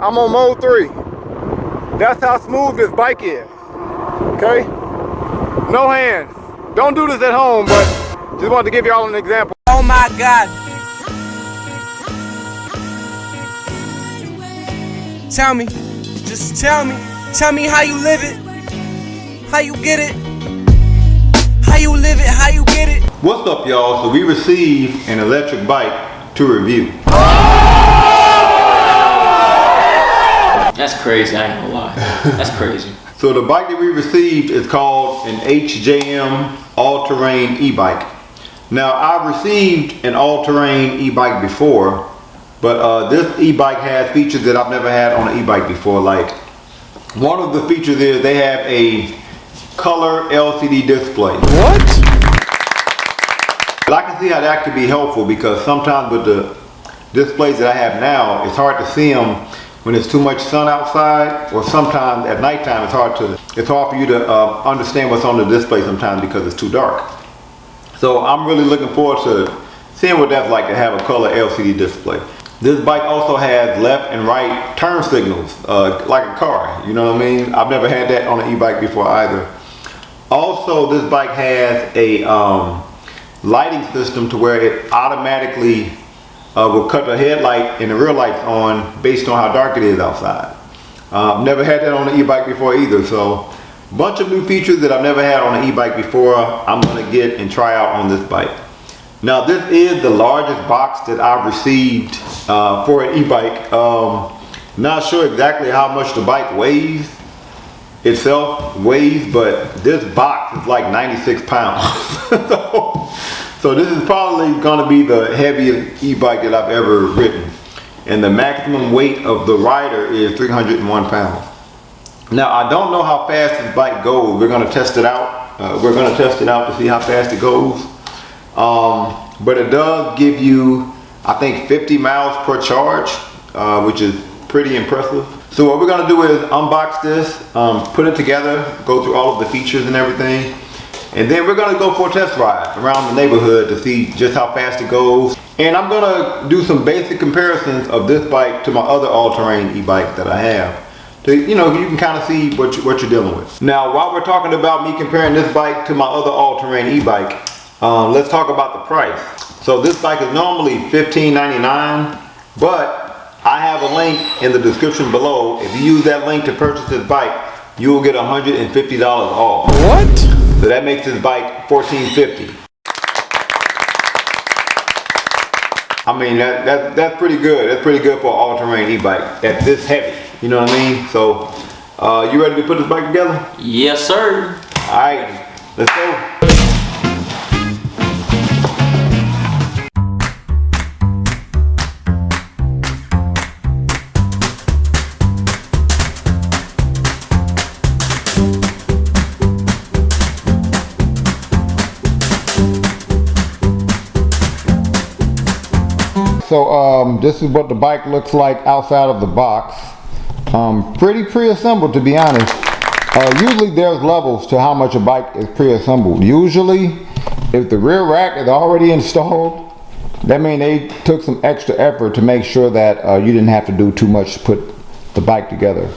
I'm on mode 3. That's how smooth this bike is. Okay? No hands. Don't do this at home, but just wanted to give y'all an example. Oh my God. Tell me, just tell me how you live it, how you get it, how you live it, how you get it. What's up, y'all? So we received an electric bike to review. That's crazy, I ain't gonna lie. That's crazy. So the bike that we received is called an HJM all-terrain e-bike. Now, I've received an all-terrain e-bike before, but this e-bike has features that I've never had on an e-bike before. Like, one of the features is they have a color LCD display. What? But I can see how that could be helpful, because sometimes with the displays that I have now, it's hard to see them when there's too much sun outside, or sometimes at nighttime it's hard for you to understand what's on the display sometimes because it's too dark. So I'm really looking forward to seeing what that's like to have a color LCD display. This bike also has left and right turn signals, like a car, you know what I mean? I've never had that on an e-bike before either. Also, this bike has a lighting system to where it automatically will cut the headlight and the rear lights on based on how dark it is outside. Never had that on an e-bike before either, so a bunch of new features that I've never had on an e-bike before I'm going to get and try out on this bike. Now, this is the largest box that I've received for an e-bike. Not sure exactly how much the bike weighs itself, but this box is like 96 pounds. So this is probably going to be the heaviest e-bike that I've ever ridden. And the maximum weight of the rider is 301 pounds. Now, I don't know how fast this bike goes. We're going to test it out. We're going to test it out to see how fast it goes. But it does give you, I think, 50 miles per charge, which is pretty impressive. So what we're going to do is unbox this, put it together, go through all of the features and everything. And then we're going to go for a test ride around the neighborhood to see just how fast it goes. And I'm going to do some basic comparisons of this bike to my other all-terrain e-bike that I have. So, you know, you can kind of see what you're dealing with. Now, while we're talking about me comparing this bike to my other all-terrain e-bike, let's talk about the price. So this bike is normally $15.99, but I have a link in the description below. If you use that link to purchase this bike, you will get $150 off. What? So that makes this bike $14.50. I mean, that's pretty good. That's pretty good for an all-terrain e-bike that's this heavy. You know what I mean? So, you ready to put this bike together? Yes, sir. All right, let's go. So this is what the bike looks like outside of the box. Pretty pre-assembled, to be honest. Usually there's levels to how much a bike is pre-assembled. Usually, if the rear rack is already installed, that means they took some extra effort to make sure that you didn't have to do too much to put the bike together.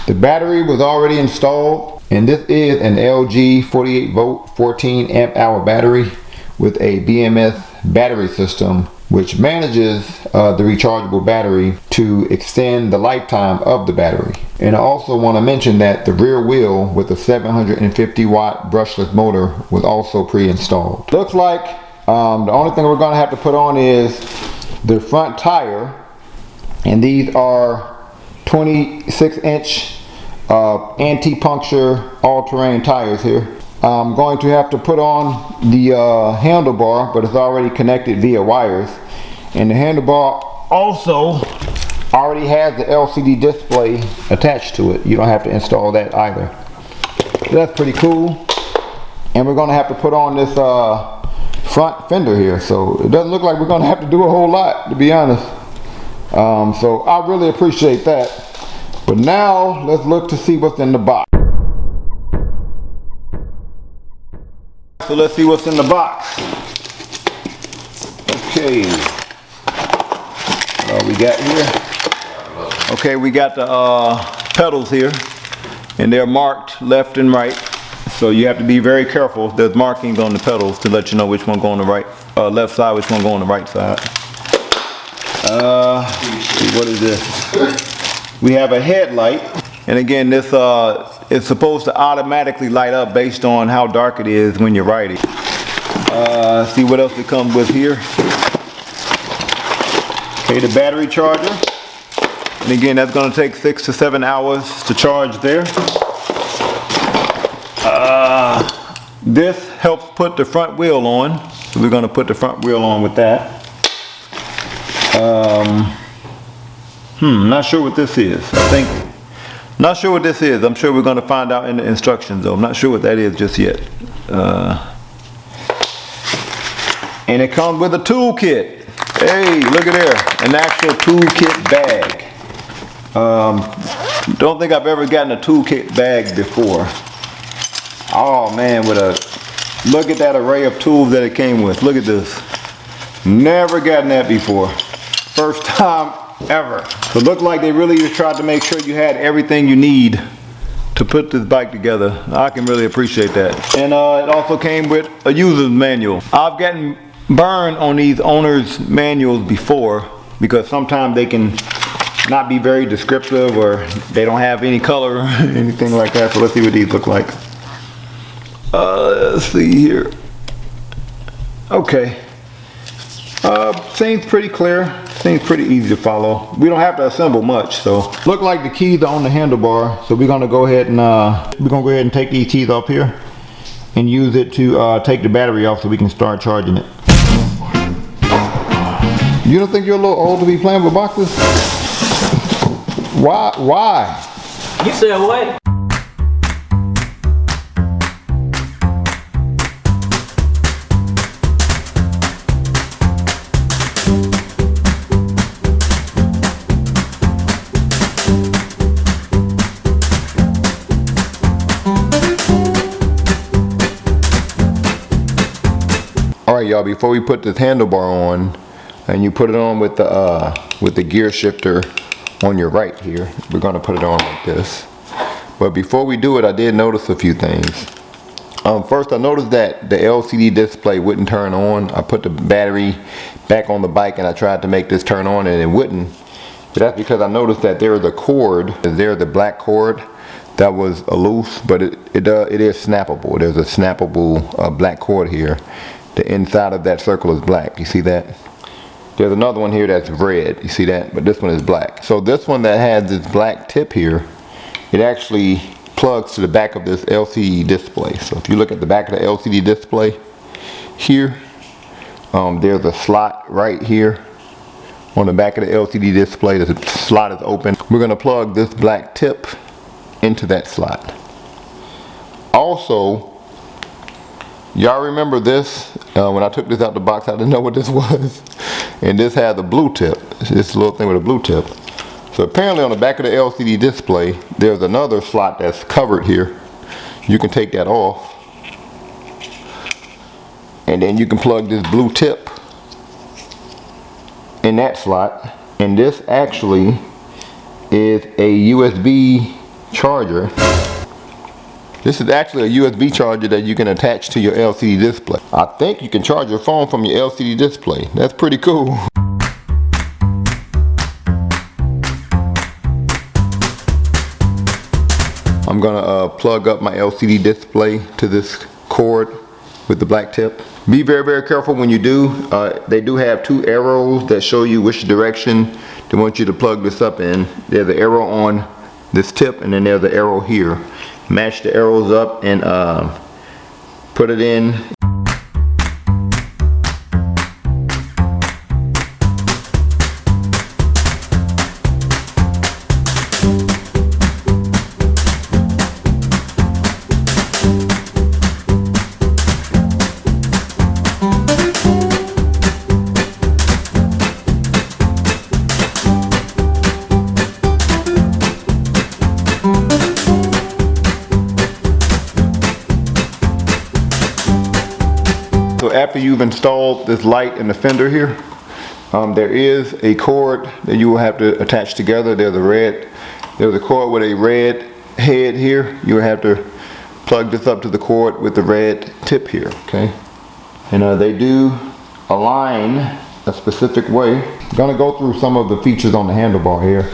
The battery was already installed, and this is an LG 48 volt 14 amp hour battery with a BMS battery system, which manages the rechargeable battery to extend the lifetime of the battery. And I also want to mention that the rear wheel with a 750 watt brushless motor was also pre-installed. Looks like the only thing we're going to have to put on is the front tire, and these are 26-inch anti-puncture all-terrain tires here. I'm going to have to put on the handlebar, but it's already connected via wires. And the handlebar also already has the LCD display attached to it. You don't have to install that either. So that's pretty cool. And we're going to have to put on this front fender here. So it doesn't look like we're going to have to do a whole lot, to be honest. So I really appreciate that. But now let's look to see what's in the box. So let's see what's in the box. Okay. What we got here? Okay, we got the pedals here, and they're marked left and right. So you have to be very careful. There's markings on the pedals to let you know which one go on the right, left side, which one go on the right side. What is this? We have a headlight, and again, this is supposed to automatically light up based on how dark it is when you're riding. See what else it comes with here. Okay, the battery charger, and again, that's going to take 6 to 7 hours to charge there. This helps put the front wheel on, so we're going to put the front wheel on with that. Not sure what this is. Not sure what this is. I'm sure we're going to find out in the instructions though. I'm not sure what that is just yet. And it comes with a toolkit. Hey, look at there, an actual toolkit bag. Don't think I've ever gotten a toolkit bag before. Oh man, look at that array of tools that it came with. Look at this. Never gotten that before. First time ever. So it looked like they really just tried to make sure you had everything you need to put this bike together. I can really appreciate that. And it also came with a user's manual. I've gotten burned on these owner's manuals before because sometimes they can not be very descriptive or they don't have any color or anything like that. So let's see what these look like. Let's see here. Okay. Seems pretty clear. Seems pretty easy to follow. We don't have to assemble much, so look like the keys are on the handlebar. So we're gonna go ahead and take these keys off here and use it to take the battery off so we can start charging it. You don't think you're a little old to be playing with boxes? Why? You said what? Alright y'all, before we put this handlebar on, and you put it on with the gear shifter on your right here, we're going to put it on like this. But before we do it, I did notice a few things. First, I noticed that the LCD display wouldn't turn on. I put the battery back on the bike and I tried to make this turn on and it wouldn't. But that's because I noticed that there is a cord, the black cord that was loose, but it is snappable. There's a snappable black cord here. The inside of that circle is black. You see that? There's another one here that's red. You see that? But this one is black. So this one that has this black tip here, it actually plugs to the back of this LCD display. So if you look at the back of the LCD display here, there's a slot right here on the back of the LCD display. The slot is open. We're going to plug this black tip into that slot. Also, y'all remember this? When I took this out the box, I didn't know what this was. And this has a blue tip. This little thing with a blue tip. So apparently on the back of the LCD display, there's another slot that's covered here. You can take that off. And then you can plug this blue tip in that slot. And this actually is a USB charger. This is actually a USB charger that you can attach to your LCD display. I think you can charge your phone from your LCD display. That's pretty cool. I'm gonna plug up my LCD display to this cord with the black tip. Be very, very careful when you do. They do have two arrows that show you which direction they want you to plug this up in. There's an arrow on this tip and then there's an arrow here. Match the arrows up and put it in. So after you've installed this light in the fender here, There is a cord that you will have to attach together. There's a cord with a red head here. You will have to plug this up to the cord with the red tip here, okay? And they do align a specific way. I'm gonna go through some of the features on the handlebar here.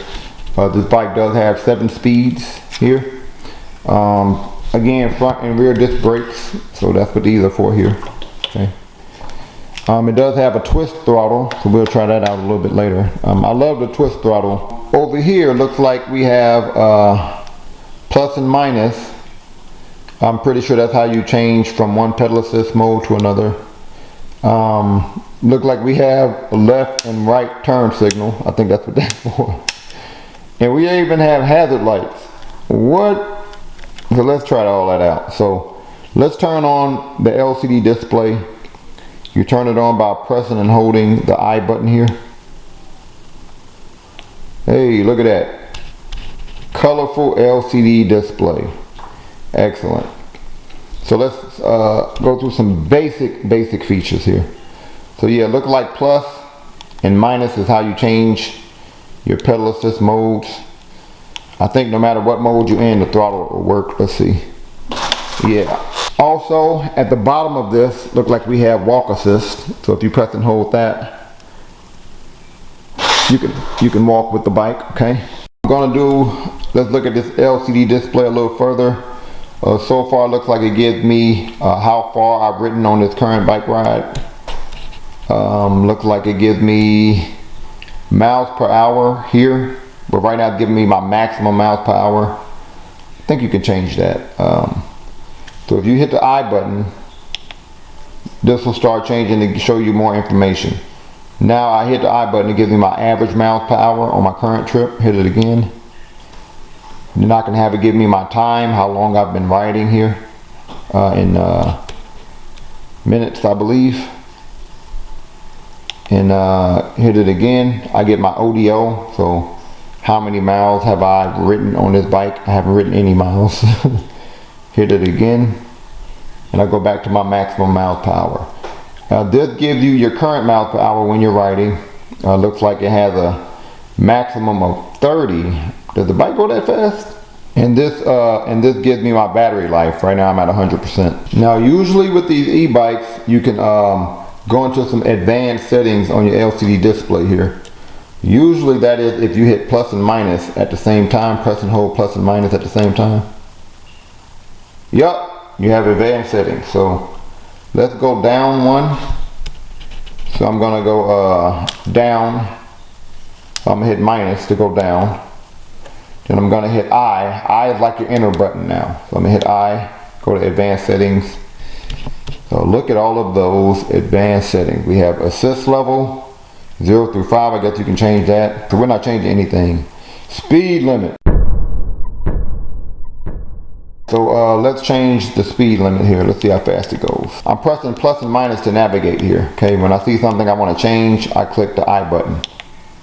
This bike does have 7 speeds here. Again, front and rear disc brakes, so that's what these are for here, okay? It does have a twist throttle, so we'll try that out a little bit later. I love the twist throttle. Over here, looks like we have plus and minus. I'm pretty sure that's how you change from one pedal assist mode to another. Look like we have a left and right turn signal. I think that's what that's for. And we even have hazard lights. What? So let's try all that out. So let's turn on the LCD display. You turn it on by pressing and holding the I button here. Hey, look at that. Colorful LCD display. Excellent. So let's go through some basic features here. So yeah, look like plus and minus is how you change your pedal assist modes. I think no matter what mode you're in, the throttle will work. Let's see. Yeah. Also, at the bottom of this, look like we have walk assist. So if you press and hold that, you can walk with the bike, okay? Let's look at this LCD display a little further. So far, it looks like it gives me how far I've ridden on this current bike ride. Looks like it gives me miles per hour here, but right now it's giving me my maximum miles per hour. I think you can change that. So if you hit the I button, this will start changing to show you more information. Now I hit the I button, it gives me my average miles per hour on my current trip. Hit it again. Then I can have it give me my time, how long I've been riding here, in minutes, I believe. And hit it again, I get my ODO, so how many miles have I ridden on this bike? I haven't ridden any miles. Hit it again, and I go back to my maximum miles per hour. This gives you your current miles per hour when you're riding. Looks like it has a maximum of 30. Does the bike go that fast? And this gives me my battery life. Right now I'm at 100%. Now usually with these e-bikes, you can go into some advanced settings on your LCD display here. Usually that is if you hit plus and minus at the same time, press and hold plus and minus at the same time. Yup, you have advanced settings. So let's go down one. So I'm gonna go down. I'm gonna hit minus to go down. Then I'm gonna hit I. I is like your enter button now. So I'm gonna hit I, go to advanced settings. So look at all of those advanced settings. We have assist level, 0 through 5. I guess you can change that. So we're not changing anything. Speed limit. So let's change the speed limit here. Let's see how fast it goes. I'm pressing plus and minus to navigate here. Okay, when I see something I want to change, I click the I button.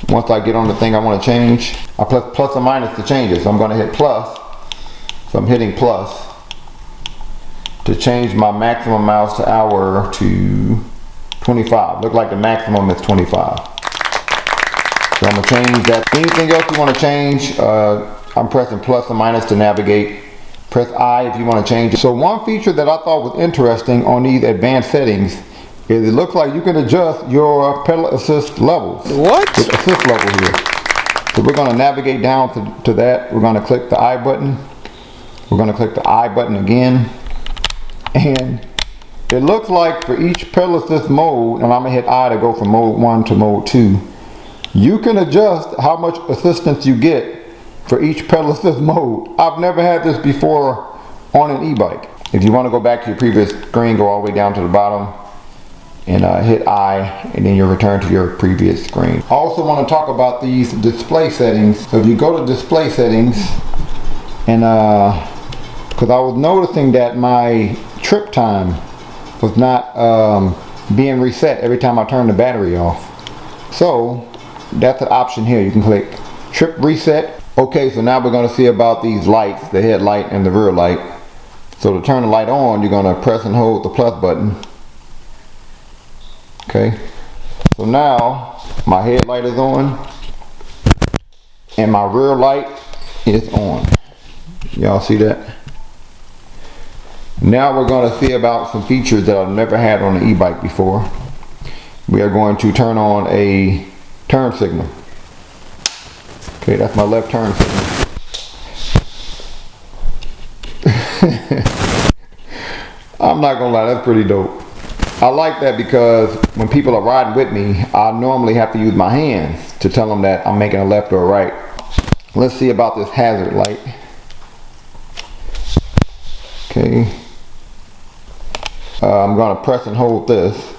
Once I get on the thing I want to change, I press plus and minus to change it. So I'm going to hit plus. So I'm hitting plus to change my maximum miles per hour to 25. Look like the maximum is 25. So I'm going to change that. Anything else you want to change, I'm pressing plus and minus to navigate. Press I if you want to change it. So one feature that I thought was interesting on these advanced settings is it looks like you can adjust your pedal assist levels. What? With assist level here. So we're going to navigate down to that. We're going to click the I button. We're going to click the I button again. And it looks like for each pedal assist mode, and I'm going to hit I to go from mode 1 to mode 2, you can adjust how much assistance you get for each pedal assist mode. I've never had this before on an e-bike. If you want to go back to your previous screen, go all the way down to the bottom and hit I, and then you'll return to your previous screen. I also want to talk about these display settings. So if you go to display settings, and because I was noticing that my trip time was not being reset every time I turn the battery off. So that's an option here. You can click trip reset. Okay, so now we're going to see about these lights, the headlight and the rear light. So to turn the light on, you're going to press and hold the plus button. Okay, so now My headlight is on. And my rear light is on. Y'all see that? Now we're going to see about some features that I've never had on an e-bike before. We are going to turn on a turn signal. Okay, that's my left turn signal. I'm not gonna lie, that's pretty dope. I like that because when people are riding with me, I normally have to use my hands to tell them that I'm making a left or a right. Let's see about this hazard light. Okay. I'm gonna press and hold this,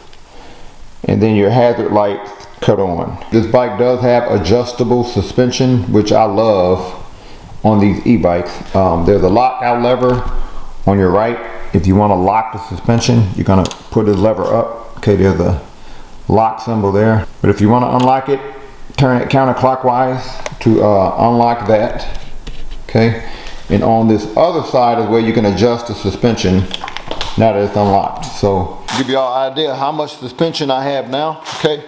and then your hazard light cut on. This bike does have adjustable suspension, which I love on these e-bikes. There's a lockout lever on your right. If you want to lock the suspension, you're gonna put this lever up. Okay, there's a lock symbol there. But if you want to unlock it, turn it counterclockwise to unlock that. Okay, and on this other side is where you can adjust the suspension now that it's unlocked. So give y'all an idea how much suspension I have now. Okay,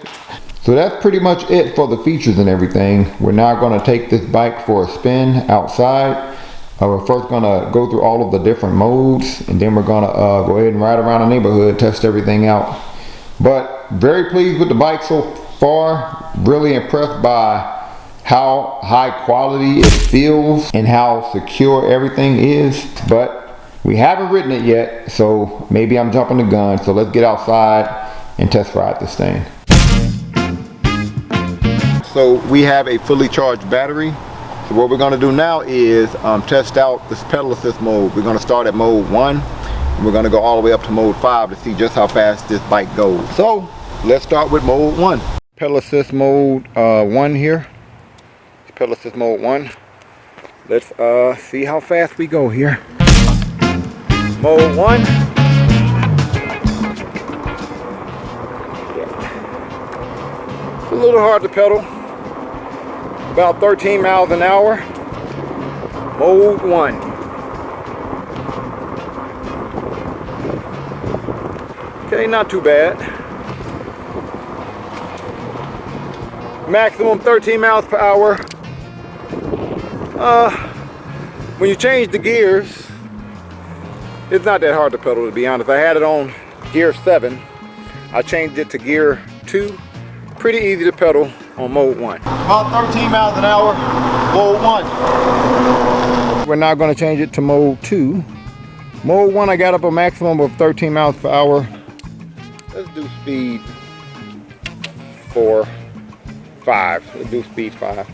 so that's pretty much it for the features and everything. We're now going to take this bike for a spin outside. We're first going to go through all of the different modes, and then we're going to go ahead and ride around the neighborhood, test everything out. But very pleased with the bike so far. Really impressed by how high quality it feels and how secure everything is. But we haven't ridden it yet, so maybe I'm jumping the gun. So let's get outside and test ride this thing. So we have a fully charged battery. So what we're going to do now is test out this pedal assist mode. We're going to start at mode 1. And we're going to go all the way up to mode 5 to see just how fast this bike goes. So let's start with mode 1. Pedal assist mode 1 here. Pedal assist mode 1. Let's see how fast we go here. Mode 1. It's a little hard to pedal. About 13 miles an hour. Mode 1. Okay, not too bad. Maximum 13 miles per hour. When you change the gears, it's not that hard to pedal, to be honest. I had it on gear 7. I changed it to gear 2. Pretty easy to pedal on mode 1. About 13 miles an hour, mode 1. We're now going to change it to mode 2. Mode 1, I got up a maximum of 13 miles per hour. Let's do speed 4, 5. Let's do speed 5.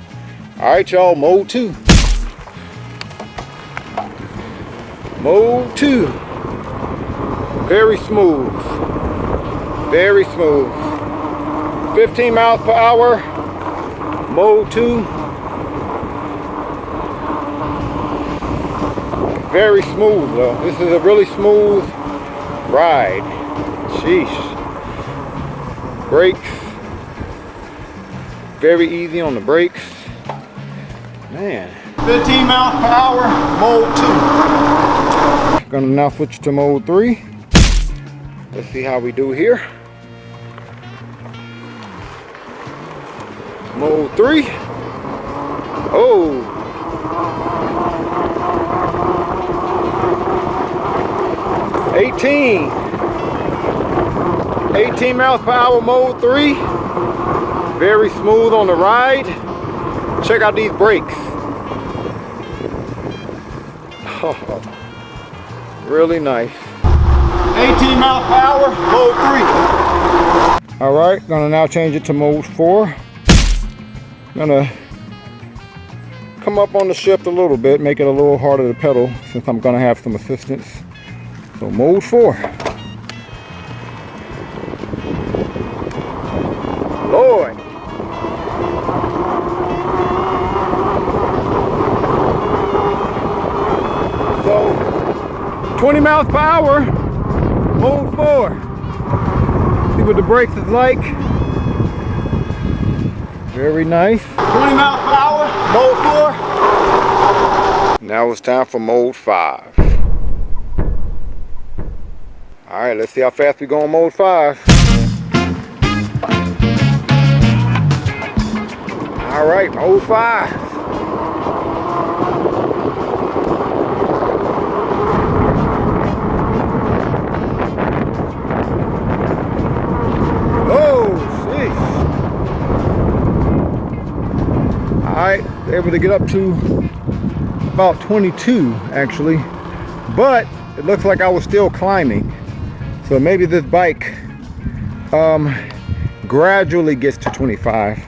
Alright y'all, mode 2. Mode 2. Very smooth. Very smooth. 15 miles per hour. Mode 2. Very smooth though. This is a really smooth ride. Sheesh. Brakes. Very easy on the brakes. Man. 15 miles per hour, mode 2. Gonna now switch to mode 3. Let's see how we do here. Mode 3. Oh. $18 miles per hour, mode 3. Very smooth on the ride. Check out these brakes. Oh, really nice. 18 miles per hour, mode 3. Alright, gonna now change it to mode 4. Gonna come up on the shift a little bit, make it a little harder to pedal since I'm gonna have some assistance. So mode 4. Lord. So 20 miles per hour, mode 4. See what the brakes is like. Very nice. 20 miles per hour, mode 4. Now it's time for mode 5. Alright, let's see how fast we go on mode 5. All right, mode 5. Alright, able to get up to about 22 actually, but it looks like I was still climbing. So maybe this bike gradually gets to 25,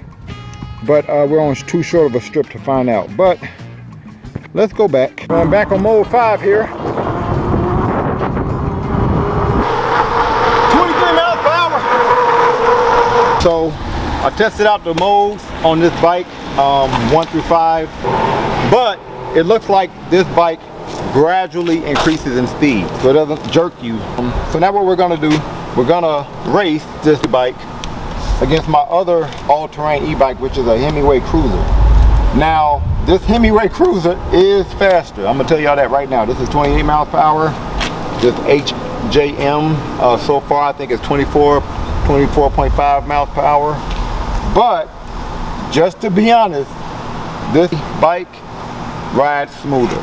but we're on too short of a strip to find out. But let's go back. I'm back on mode 5 here. 23 miles per hour. So I tested out the modes on this bike. 1 through 5, but it looks like this bike gradually increases in speed, so it doesn't jerk you. So now what we're gonna do, we're gonna race this bike against my other all-terrain e-bike, which is a Himiway Cruiser. Now, this Himiway Cruiser is faster. I'm gonna tell y'all that right now. This is 28 miles per hour. This HJM, so far I think it's 24.5 miles per hour. But just to be honest, this bike rides smoother.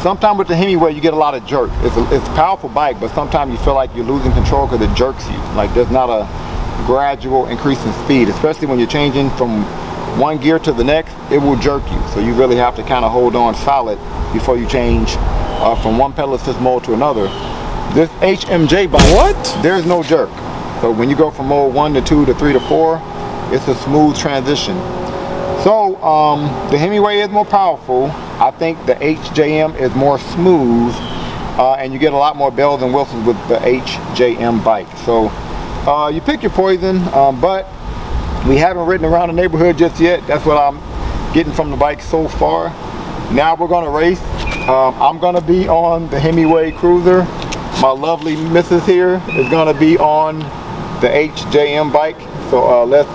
Sometimes with the Himiway you get a lot of jerk. It's a powerful bike, but sometimes you feel like you're losing control because it jerks you. Like there's not a gradual increase in speed, especially when you're changing from one gear to the next, it will jerk you. So you really have to kind of hold on solid before you change from one pedal assist mode to another. This HMJ bike, there's no jerk. So when you go from mode 1 to 2 to 3 to 4, it's a smooth transition. So the Himiway is more powerful. I think the HJM is more smooth, and you get a lot more bells and whistles with the HJM bike. So you pick your poison, but we haven't ridden around the neighborhood just yet. That's what I'm getting from the bike so far. Now we're gonna race. I'm gonna be on the Himiway Cruiser. My lovely missus here is gonna be on the HJM bike. So let's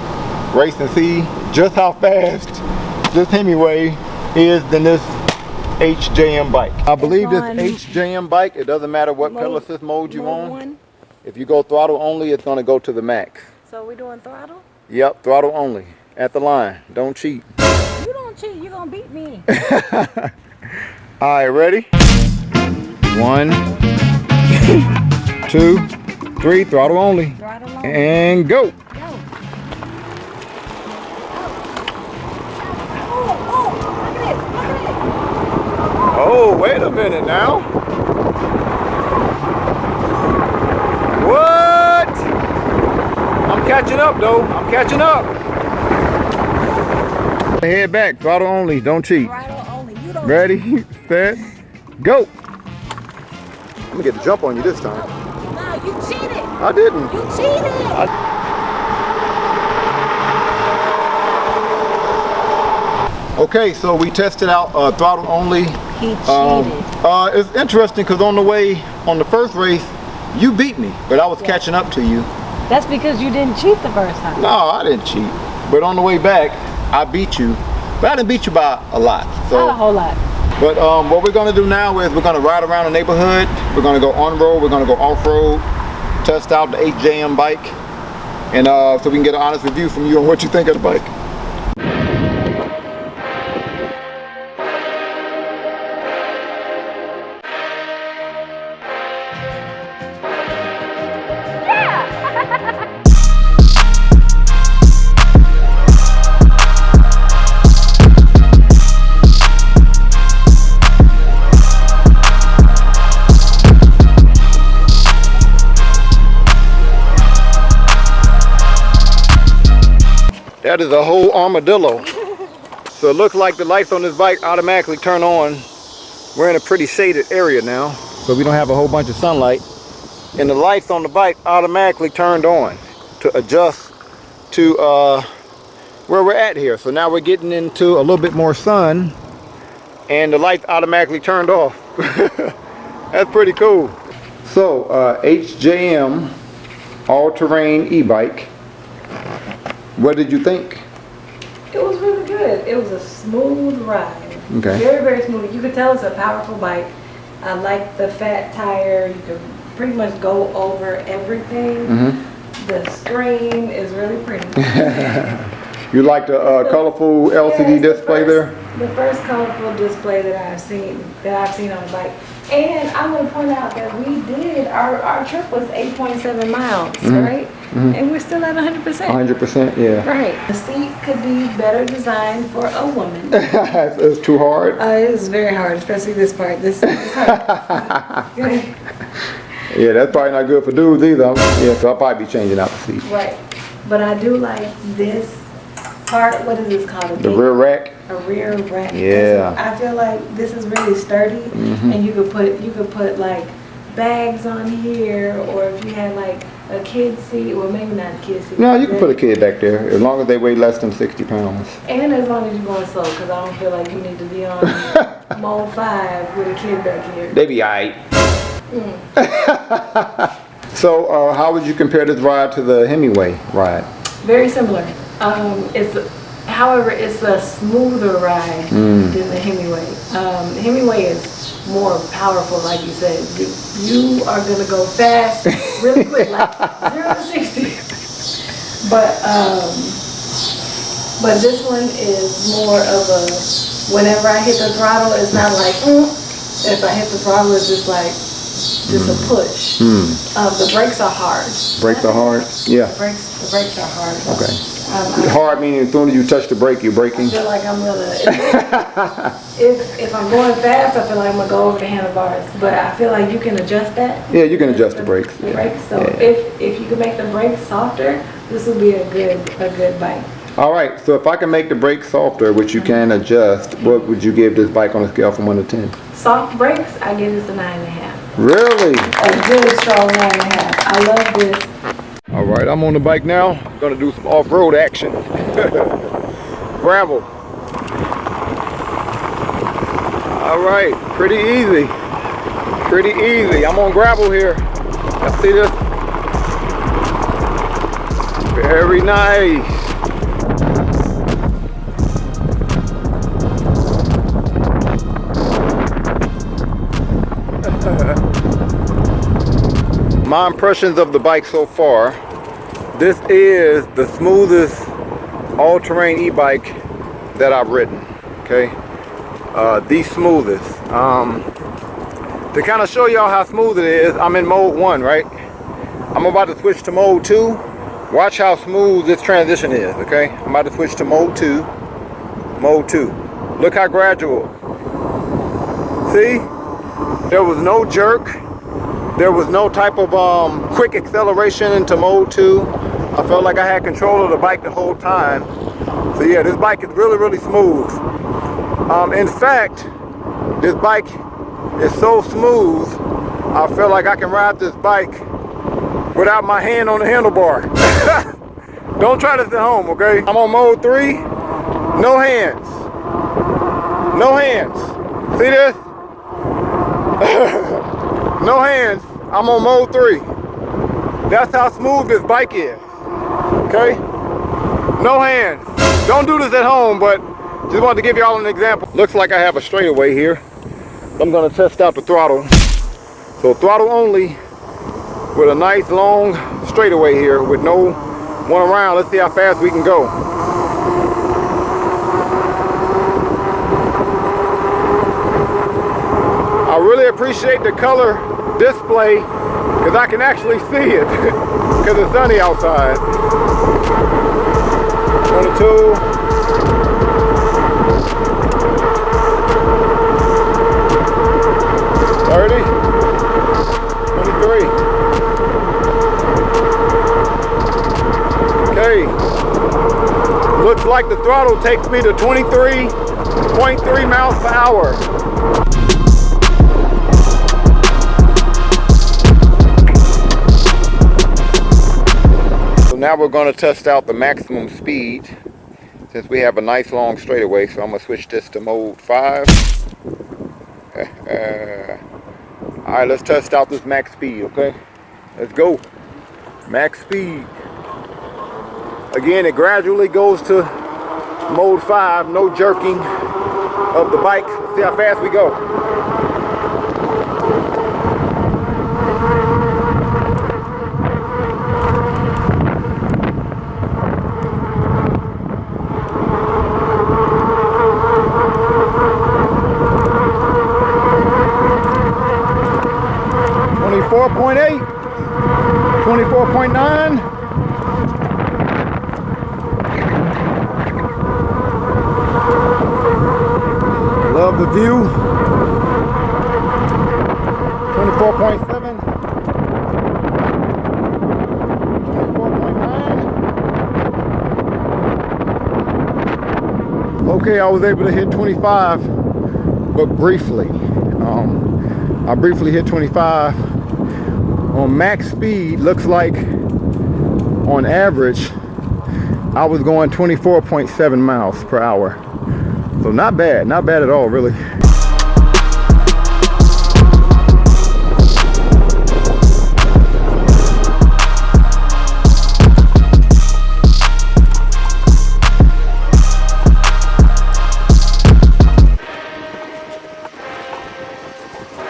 race and see just how fast this Himiway is than this HJM bike. I believe this HJM bike, it doesn't matter what pedal assist mode you on. If you go throttle only, it's going to go to the max. So we're doing throttle? Yep, throttle only. At the line. Don't cheat. You don't cheat, you're going to beat me. Alright, ready? 1, 2, 3, throttle only. Throttle only. And go. Oh, wait a minute now. What? I'm catching up though. I'm catching up. Head back. Throttle only. Don't cheat. Throttle only. You don't Ready, set, go. I'm gonna get the jump on you this time. No, you cheated. I didn't. You cheated. Okay, so we tested out throttle only. He cheated. It's interesting because on the first race, you beat me, but I was catching up to you. That's because you didn't cheat the first time. No, I didn't cheat. But on the way back, I beat you. But I didn't beat you by a lot. So, Not a whole lot. But what we're gonna do now is we're gonna ride around the neighborhood. We're gonna go on road. We're gonna go off road. Test out the HJM bike, and so we can get an honest review from you on what you think of the bike. That is a whole armadillo. So it looks like the lights on this bike automatically turn on. We're in a pretty shaded area now, so we don't have a whole bunch of sunlight. And the lights on the bike automatically turned on to adjust to where we're at here. So now we're getting into a little bit more sun, and the lights automatically turned off. That's pretty cool. So HJM all-terrain e-bike. What did you think? It was really good. It was a smooth ride. Okay. Very, very smooth. You could tell it's a powerful bike. I like the fat tire. You can pretty much go over everything. The screen is really pretty. You like the colorful LCD display there? The first colorful display that I've seen on a bike. And I'm going to point out that we did, our trip was 8.7 miles, right? And we're still at 100%. 100%, yeah. Right. The seat could be better designed for a woman. It's too hard? It is very hard, especially this part. This is hard. Yeah, that's probably not good for dudes either. Yeah, so I'll probably be changing out the seat. Right. But I do like this part. What is this called? The rear rack? A rear rack. Yeah. I feel like this is really sturdy, and you could put like bags on here, or if you had like a kid seat, well maybe not a kid seat. No, you can put a kid back there as long as they weigh less than 60 pounds. And as long as you're going slow, because I don't feel like you need to be on mode 5 with a kid back here. They be alright. So, how would you compare this ride to the Himiway ride? Very similar. However, it's a smoother ride than the Himiway. The Himiway is more powerful, like you said. You are gonna go fast, really quick, like 0 to 60. But this one is more of a, whenever I hit the throttle, it's not like, if I hit the throttle, it's just like, just a push. The brakes are hard. Brakes are hard? Yeah. The brakes are hard. Okay. Hard meaning as soon as you touch the brake, you're braking? I feel like I'm gonna, if I'm going fast, I feel like I'm gonna go over the handlebars. But I feel like you can adjust that. Yeah, you can adjust the brakes. The brakes. So if you can make the brakes softer, this will be a good bike. All right, so if I can make the brakes softer, which you can adjust, what would you give this bike on a scale from 1 to 10? Soft brakes, I give this a 9.5. Really? A good strong 9.5. I love this. All right, I'm on the bike now. I'm gonna do some off-road action. Gravel. All right, pretty easy. Pretty easy. I'm on gravel here. Y'all see this? Very nice. My impressions of the bike so far, this is the smoothest all-terrain e-bike that I've ridden, okay? The smoothest. To kind of show y'all how smooth it is, I'm in mode 1, right? I'm about to switch to mode 2. Watch how smooth this transition is, okay? I'm about to switch to mode 2. Mode 2. Look how gradual. See? There was no jerk. There was no type of quick acceleration into mode 2. I felt like I had control of the bike the whole time. So yeah, this bike is really, really smooth. In fact, this bike is so smooth, I feel like I can ride this bike without my hand on the handlebar. Don't try this at home, okay? I'm on mode 3, no hands. No hands. See this? No hands, I'm on mode 3. That's how smooth this bike is, okay? No hands. Don't do this at home, but just wanted to give y'all an example. Looks like I have a straightaway here. I'm gonna test out the throttle. So throttle only with a nice long straightaway here with no one around. Let's see how fast we can go. I really appreciate the color display because I can actually see it because it's sunny outside. 22. 30. 23. Okay. Looks like the throttle takes me to 23.3 miles per hour. Now we're going to test out the maximum speed since we have a nice long straightaway. So I'm going to switch this to mode 5. Alright, let's test out this max speed, okay? Let's go. Max speed. Again, it gradually goes to mode 5. No jerking of the bike. Let's see how fast we go. view. 24.7. 24.9. Okay, I was able to hit 25, but briefly. I briefly hit 25 on max speed. Looks like on average I was going 24.7 miles per hour. So not bad at all, really.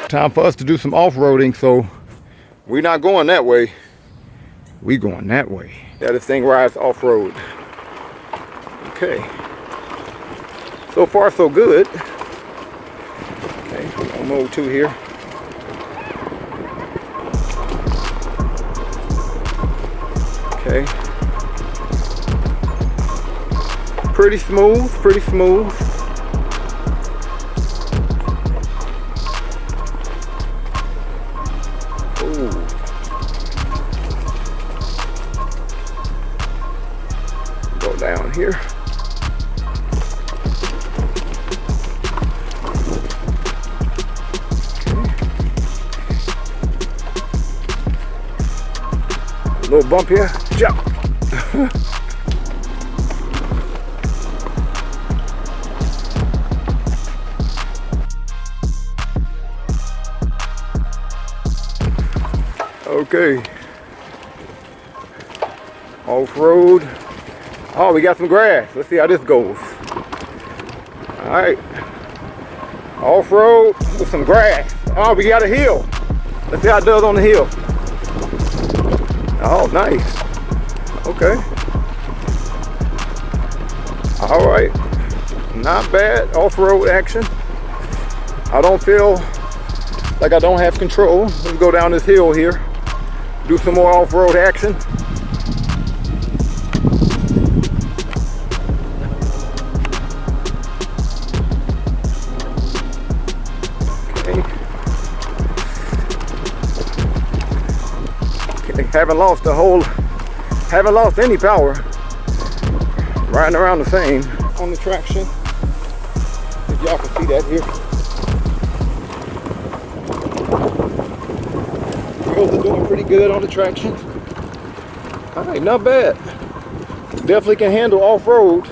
Time for us to do some off-roading, so we're not going that way. We going that way. Yeah, this thing rides off-road. Okay. So far, so good. Okay, on mode 2 here. Okay. Pretty smooth, pretty smooth. Go down here. A little bump here. Jump. Okay. Off-road. Oh, we got some grass. Let's see how this goes. All right. Off-road with some grass. Oh, we got a hill. Let's see how it does on the hill. Oh, nice. Okay. All right. Not bad off-road action. I don't feel like I don't have control. Let's go down this hill here. Do some more off-road action. Haven't lost any power. Riding around the same on the traction. If y'all can see that here. Wheels are doing pretty good on the traction. All right, not bad. Definitely can handle off-road.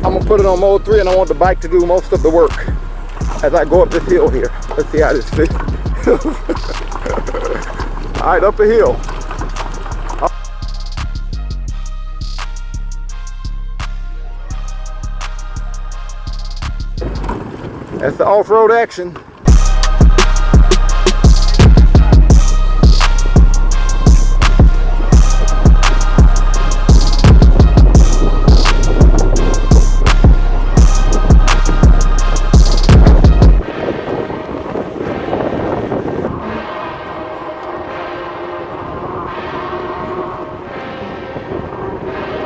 I'm gonna put it on mode 3 and I want the bike to do most of the work as I go up this hill here. Let's see how this fits. All right, up a hill. That's the off-road action.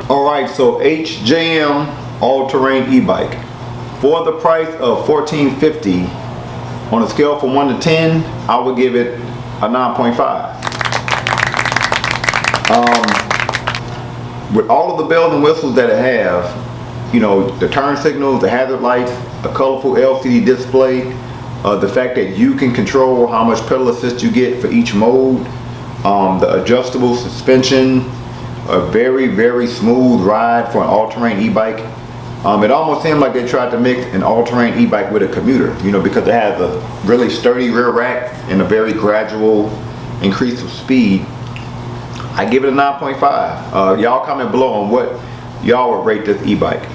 Alright, so HJM all-terrain e-bike. For the price of $14.50, on a scale from 1 to 10, I would give it a 9.5. With all of the bells and whistles that it has, you know, the turn signals, the hazard lights, a colorful LCD display, the fact that you can control how much pedal assist you get for each mode, the adjustable suspension, a very, very smooth ride for an all-terrain e-bike. It almost seemed like they tried to mix an all-terrain e-bike with a commuter, you know, because it has a really sturdy rear rack and a very gradual increase of speed. I give it a 9.5. Y'all comment below on what y'all would rate this e-bike.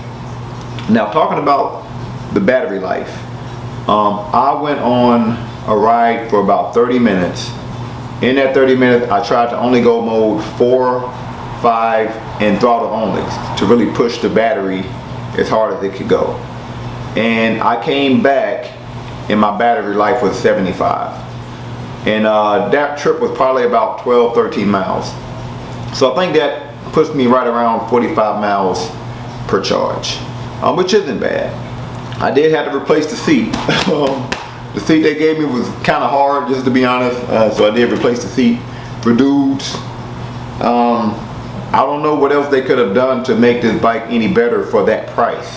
Now, talking about the battery life, I went on a ride for about 30 minutes. In that 30 minutes, I tried to only go mode 4, 5, and throttle only to really push the battery as hard as it could go. And I came back and my battery life was 75. And that trip was probably about 12, 13 miles. So I think that puts me right around 45 miles per charge, which isn't bad. I did have to replace the seat. The seat they gave me was kind of hard, just to be honest, so I did replace the seat for dudes. I don't know what else they could have done to make this bike any better for that price.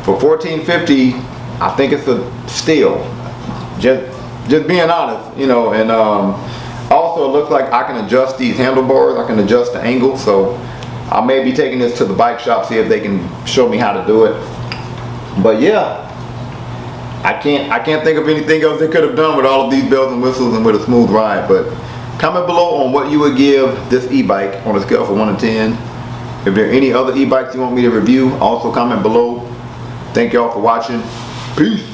For $1,450, I think it's a steal. Just being honest, you know. And also, it looks like I can adjust these handlebars. I can adjust the angle, so I may be taking this to the bike shop, see if they can show me how to do it. But yeah, I can't think of anything else they could have done with all of these bells and whistles and with a smooth ride. But comment below on what you would give this e-bike on a scale from 1 to 10. If there are any other e-bikes you want me to review, also comment below. Thank y'all for watching. Peace.